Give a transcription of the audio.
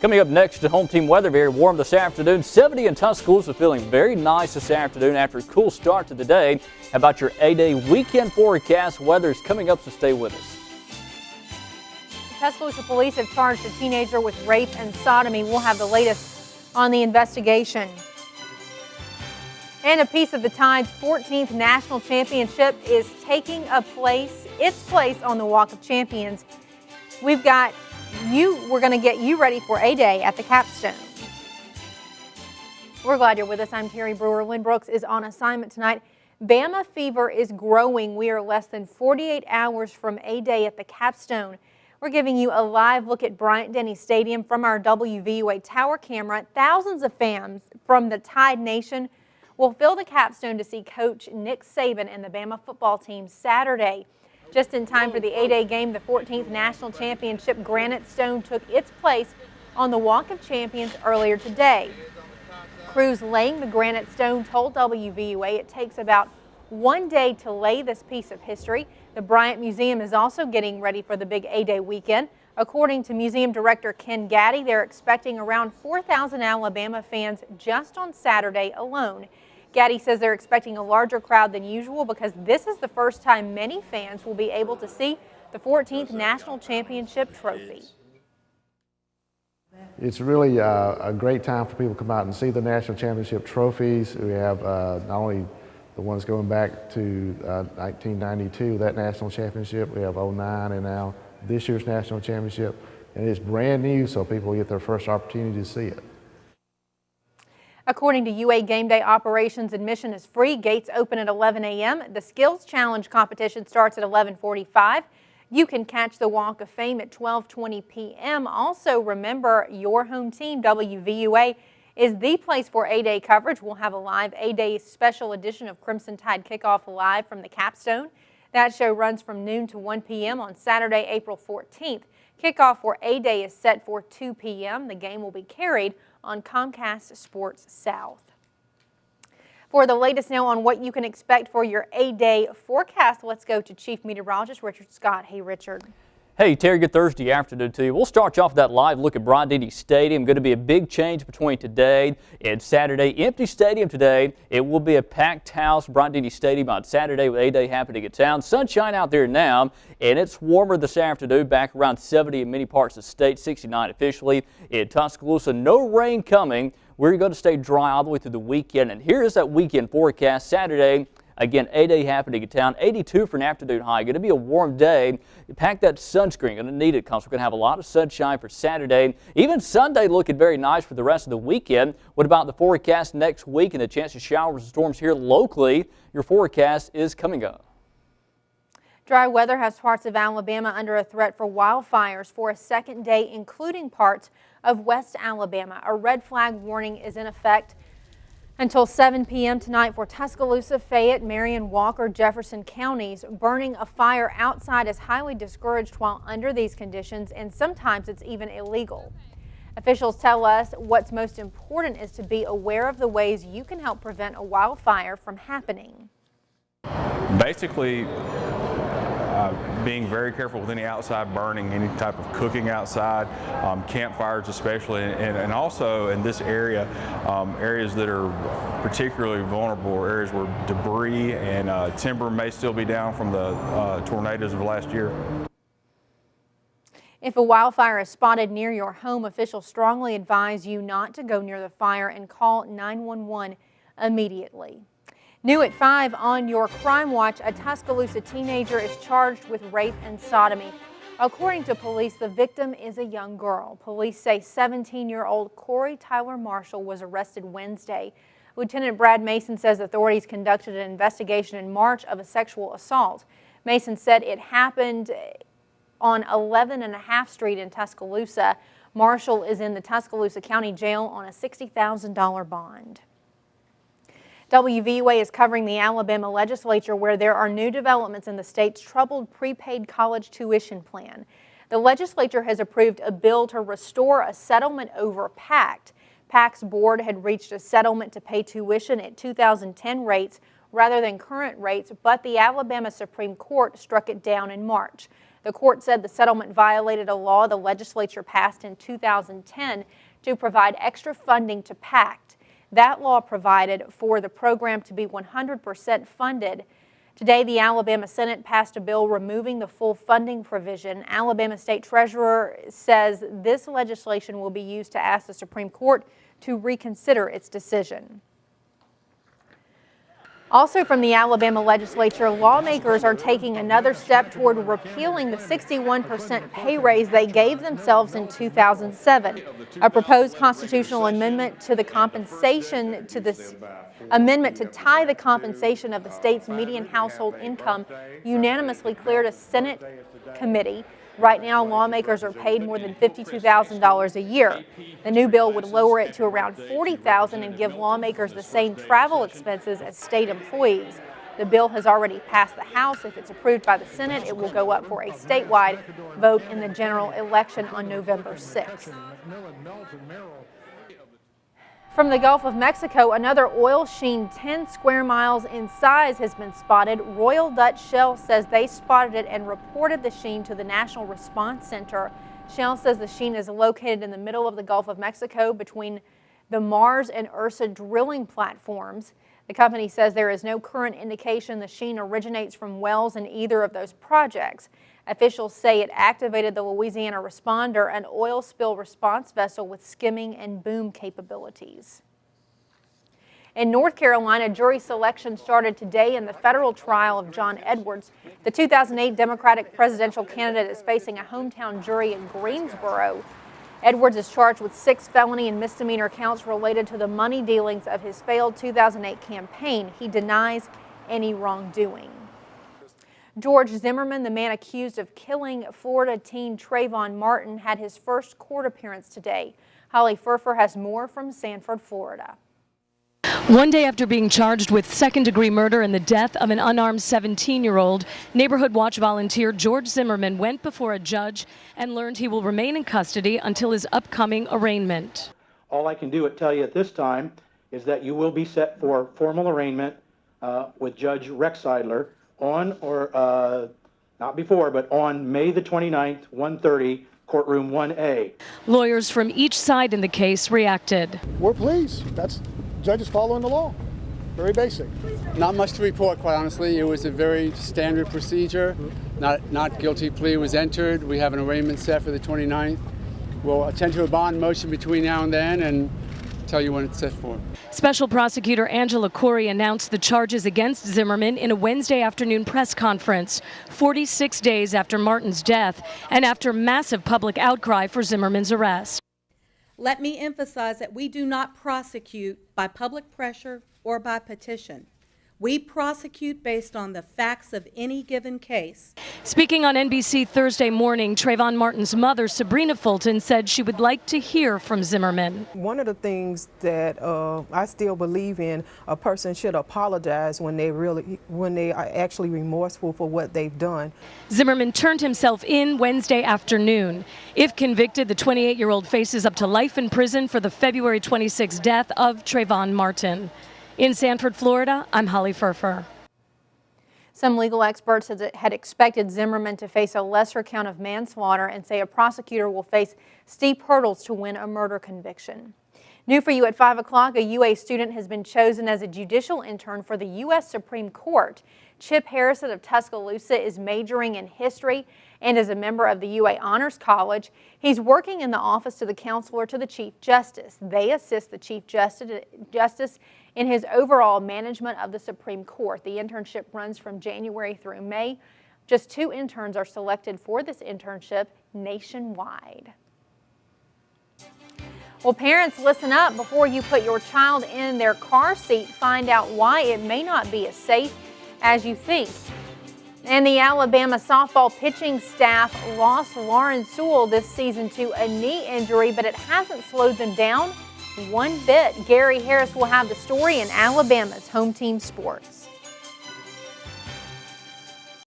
Coming up next to home team weather, very warm this afternoon. 70 in Tuscaloosa, feeling very nice this afternoon after a cool start to the day. How about your 8-day weekend forecast? Weather is coming up, so stay with us. Tuscaloosa police have charged a teenager with rape and sodomy. We'll have the latest on the investigation. And a piece of the Tide's 14th national championship is taking its place on the Walk of Champions. We're going to get you ready for A-Day at the capstone. We're glad you're with us. I'm Terry Brewer. Lynn Brooks is on assignment tonight. Bama fever is growing. We are less than 48 hours from A-Day at the capstone. We're giving you a live look at Bryant-Denny Stadium from our WVUA tower camera. Thousands of fans from the Tide Nation will fill the capstone to see Coach Nick Saban and the Bama football team Saturday. Just in time for the A-Day game, the 14th national championship Granite Stone took its place on the Walk of Champions earlier today. Crews laying the Granite Stone told WVUA it takes about 1 day to lay this piece of history. The Bryant Museum is also getting ready for the big A-Day weekend. According to Museum Director Ken Gaddy, they're expecting around 4,000 Alabama fans just on Saturday alone. Gaddy says they're expecting a larger crowd than usual because this is the first time many fans will be able to see the 14th national championship trophy. It's really a great time for people to come out and see the national championship trophies. We have not only the ones going back to 1992, that national championship, we have 09 and now this year's national championship, and it's brand new, so people get their first opportunity to see it. According to UA Game Day operations, admission is free. Gates open at 11 a.m. The Skills Challenge competition starts at 11:45. You can catch the Walk of Fame at 12:20 p.m. Also, remember, your home team, WVUA, is the place for A-Day coverage. We'll have a live A-Day special edition of Crimson Tide Kickoff live from the capstone. That show runs from noon to 1 p.m. on Saturday, April 14th. Kickoff for A-Day is set for 2 p.m. The game will be carried on Comcast Sports South. For the latest now on what you can expect for your A-Day forecast, let's go to Chief Meteorologist Richard Scott. Hey, Richard. Hey, Terry, good Thursday afternoon to you. We'll start you off with that live look at Bryant-Denny Stadium. Going to be a big change between today and Saturday. Empty stadium today. It will be a packed house, Bryant-Denny Stadium on Saturday with A-Day happening in town. Sunshine out there now, and it's warmer this afternoon, back around 70 in many parts of the state, 69 officially in Tuscaloosa. No rain coming. We're going to stay dry all the way through the weekend, and here is that weekend forecast. Saturday, again, A-Day happening in town, 82 for an afternoon high. Going to be a warm day. Pack that sunscreen. Going to need it because we're going to have a lot of sunshine for Saturday. Even Sunday looking very nice for the rest of the weekend. What about the forecast next week and the chance of showers and storms here locally? Your forecast is coming up. Dry weather has parts of Alabama under a threat for wildfires for a second day, including parts of West Alabama. A red flag warning is in effect until 7 p.m. tonight for Tuscaloosa, Fayette, Marion, Walker, Jefferson counties. Burning a fire outside is highly discouraged while under these conditions, and sometimes it's even illegal. Officials tell us what's most important is to be aware of the ways you can help prevent a wildfire from happening. Basically, being very careful with any outside burning, any type of cooking outside, campfires especially, and also in this area, areas that are particularly vulnerable, areas where debris and timber may still be down from the tornadoes of last year. If a wildfire is spotted near your home, officials strongly advise you not to go near the fire and call 911 immediately. New at 5 on your Crime Watch, a Tuscaloosa teenager is charged with rape and sodomy. According to police, the victim is a young girl. Police say 17-year-old Corey Tyler Marshall was arrested Wednesday. Lieutenant Brad Mason says authorities conducted an investigation in March of a sexual assault. Mason said it happened on 11.5 Street in Tuscaloosa. Marshall is in the Tuscaloosa County Jail on a $60,000 bond. WVUA is covering the Alabama Legislature, where there are new developments in the state's troubled prepaid college tuition plan. The legislature has approved a bill to restore a settlement over PACT. PACT's board had reached a settlement to pay tuition at 2010 rates rather than current rates, but the Alabama Supreme Court struck it down in March. The court said the settlement violated a law the legislature passed in 2010 to provide extra funding to PACT. That law provided for the program to be 100% funded. Today, the Alabama Senate passed a bill removing the full funding provision. Alabama State Treasurer says this legislation will be used to ask the Supreme Court to reconsider its decision. Also from the Alabama legislature, lawmakers are taking another step toward repealing the 61% pay raise they gave themselves in 2007. A proposed constitutional amendment to the compensation to this amendment to tie the compensation of the state's median household income unanimously cleared a Senate committee. Right now, lawmakers are paid more than $52,000 a year. The new bill would lower it to around $40,000 and give lawmakers the same travel expenses as state employees. The bill has already passed the House. If it's approved by the Senate, it will go up for a statewide vote in the general election on November 6th. From the Gulf of Mexico, another oil sheen 10 square miles in size has been spotted. Royal Dutch Shell says they spotted it and reported the sheen to the National Response Center. Shell says the sheen is located in the middle of the Gulf of Mexico between the Mars and Ursa drilling platforms. The company says there is no current indication the sheen originates from wells in either of those projects. Officials say it activated the Louisiana Responder, an oil spill response vessel with skimming and boom capabilities. In North Carolina, jury selection started today in the federal trial of John Edwards. The 2008 Democratic presidential candidate is facing a hometown jury in Greensboro. Edwards is charged with 6 felony and misdemeanor counts related to the money dealings of his failed 2008 campaign. He denies any wrongdoing. George Zimmerman, the man accused of killing Florida teen Trayvon Martin, had his first court appearance today. Holly Furfer has more from Sanford, Florida. One day after being charged with second-degree murder and the death of an unarmed 17-year-old, Neighborhood Watch volunteer George Zimmerman went before a judge and learned he will remain in custody until his upcoming arraignment. All I can tell you at this time is that you will be set for formal arraignment with Judge Rexeidler on, or not before, but on May the 29th, 1:30, courtroom 1A. Lawyers from each side in the case reacted. We're pleased. That's judges following the law. Very basic. Not much to report, quite honestly. It was a very standard procedure. Not guilty plea was entered. We have an arraignment set for the 29th. We'll attend to a bond motion between now and then and tell you when it's set for. Special Prosecutor Angela Corey announced the charges against Zimmerman in a Wednesday afternoon press conference, 46 days after Martin's death and after massive public outcry for Zimmerman's arrest. Let me emphasize that we do not prosecute by public pressure or by petition. We prosecute based on the facts of any given case. Speaking on NBC Thursday morning, Trayvon Martin's mother, Sabrina Fulton, said she would like to hear from Zimmerman. One of the things that I still believe in, a person should apologize when they are actually remorseful for what they've done. Zimmerman turned himself in Wednesday afternoon. If convicted, the 28-year-old faces up to life in prison for the February 26 death of Trayvon Martin. In Sanford, Florida, I'm Holly Furfer. Some legal experts had expected Zimmerman to face a lesser count of manslaughter and say a prosecutor will face steep hurdles to win a murder conviction. New for you at 5 o'clock, a UA student has been chosen as a judicial intern for the U.S. Supreme Court. Chip Harrison of Tuscaloosa is majoring in history and is a member of the UA Honors College. He's working in the office of the counselor to the Chief Justice. They assist the Chief Justice in his overall management of the Supreme Court. The internship runs from January through May. Just 2 interns are selected for this internship nationwide. Well, parents, listen up before you put your child in their car seat. Find out why it may not be as safe as you think. And the Alabama softball pitching staff lost Lauren Sewell this season to a knee injury, but it hasn't slowed them down one bit. Gary Harris will have the story in Alabama's Home Team Sports.